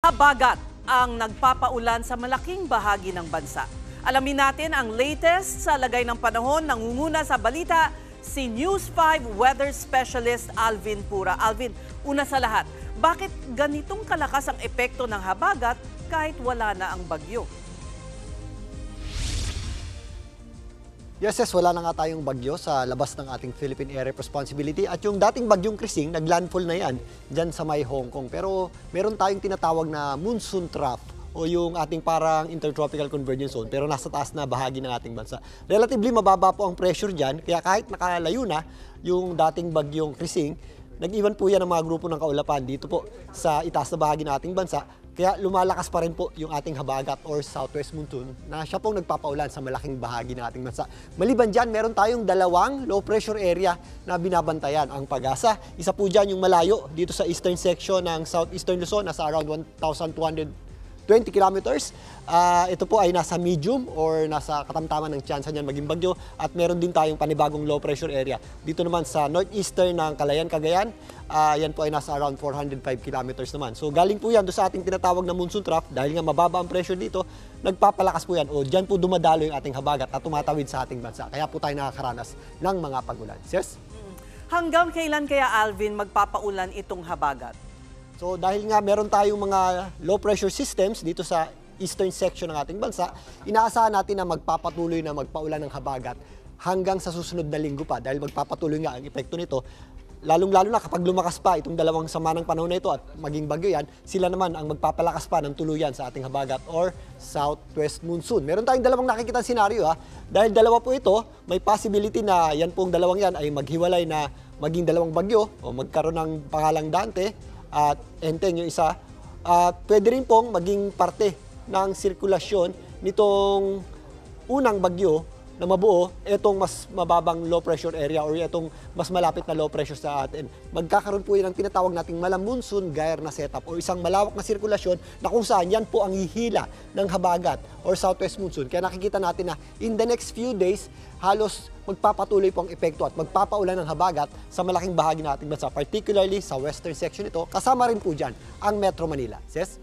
Habagat ang nagpapaulan sa malaking bahagi ng bansa. Alamin natin ang latest sa lagay ng panahon. Nangunguna sa balita si News 5 weather specialist Alvin Pura. Alvin, una sa lahat, bakit ganitong kalakas ang epekto ng habagat kahit wala na ang bagyo? Yes, wala na nga tayong bagyo sa labas ng ating Philippine Area of Responsibility at yung dating bagyong Krising, naglandfall na yan dyan sa may Hong Kong. Pero meron tayong tinatawag na monsoon trough o yung ating parang intertropical convergence zone pero nasa taas na bahagi ng ating bansa. Relatively mababa po ang pressure dyan kaya kahit nakalayo na yung dating bagyong Krising, nag-iwan po yan ng mga grupo ng kaulapan dito po sa itaas na bahagi ng ating bansa. Kaya lumalakas pa rin po yung ating habagat or southwest monsoon na siya pong nagpapaulan sa malaking bahagi ng ating bansa. Maliban dyan, meron tayong dalawang low pressure area na binabantayan. Ang Pag-asa, isa po dyan yung malayo dito sa eastern section ng southeastern Luzon, nasa around 1,220 kilometers. Ito po ay nasa medium or nasa katamtaman ng tsansa niyan maging bagyo at meron din tayong panibagong low pressure area. Dito naman sa northeastern ng Calayan, Cagayan, yan po ay nasa around 405 kilometers naman. So galing po yan doon sa ating tinatawag na monsoon trough dahil nga mababa ang pressure dito, nagpapalakas po yan o dyan po dumadalo yung ating habagat at tumatawid sa ating bansa. Kaya po tayo nakakaranas ng mga pag-ulan. Yes? Hanggang kailan kaya, Alvin, magpapaulan itong habagat? So dahil nga meron tayong mga low pressure systems dito sa eastern section ng ating bansa, inaasahan natin na magpapatuloy na magpaulan ng habagat hanggang sa susunod na linggo pa dahil magpapatuloy nga ang epekto nito. Lalong-lalo na kapag lumakas pa itong dalawang sama ng panahon na ito at maging bagyo yan, sila naman ang magpapalakas pa ng tuluyan sa ating habagat or southwest monsoon. Meron tayong dalawang nakikitang senaryo dahil dalawa po ito, may possibility na yan pong dalawang yan ay maghiwalay na maging dalawang bagyo o magkaroon ng pangalang Dante at Enteng yung isa. Pwede rin pong maging parte ng sirkulasyon nitong unang bagyo na mabuo, itong mas mababang low pressure area or itong mas malapit na low pressure sa atin. Magkakaroon po yan ang tinatawag nating malamonsoon gyre na setup o isang malawak na sirkulasyon na kung saan yan po ang hihila ng habagat or southwest monsoon. Kaya nakikita natin na in the next few days, halos magpapatuloy po ang epekto at magpapaulan ng habagat sa malaking bahagi ng ating bansa, particularly sa western section ito. Kasama rin po dyan ang Metro Manila. Yes?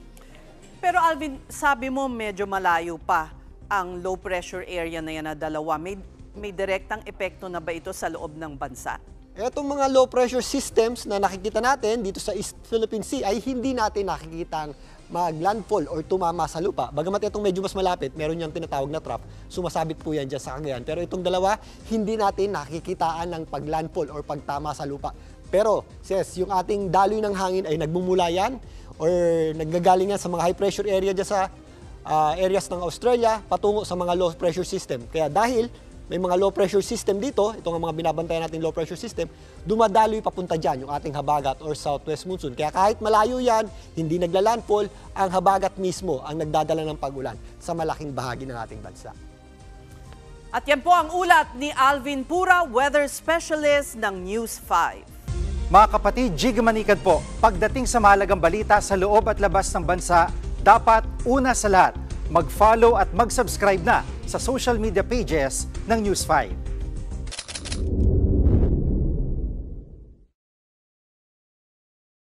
Pero Alvin, sabi mo medyo malayo pa ang low pressure area na yan na dalawa. May direktang epekto na ba ito sa loob ng bansa? Itong mga low pressure systems na nakikita natin dito sa East Philippine Sea ay hindi natin nakikitang mag-landfall or tumama sa lupa. Bagamat itong medyo mas malapit, meron niyang tinatawag na trough, sumasabit po yan dyan sa Cagayan. Pero itong dalawa, hindi natin nakikitaan ng pag-landfall or pagtama sa lupa. Pero, yung ating daloy ng hangin ay nagmumula yan or naggagaling yan sa mga high pressure area dyan sa areas ng Australia patungo sa mga low pressure system. Kaya dahil may mga low pressure system dito, ito ang mga binabantayan natin low pressure system, dumadaloy papunta dyan yung ating habagat or southwest monsoon. Kaya kahit malayo yan, hindi naglalandfall, ang habagat mismo ang nagdadala ng pag-ulan sa malaking bahagi ng ating bansa. At yan po ang ulat ni Alvin Pura, weather specialist ng News 5. Mga kapatid, Jig Manikad po, pagdating sa mahalagang balita sa loob at labas ng bansa, dapat una sa lahat, mag-follow at mag-subscribe na sa social media pages ng News 5.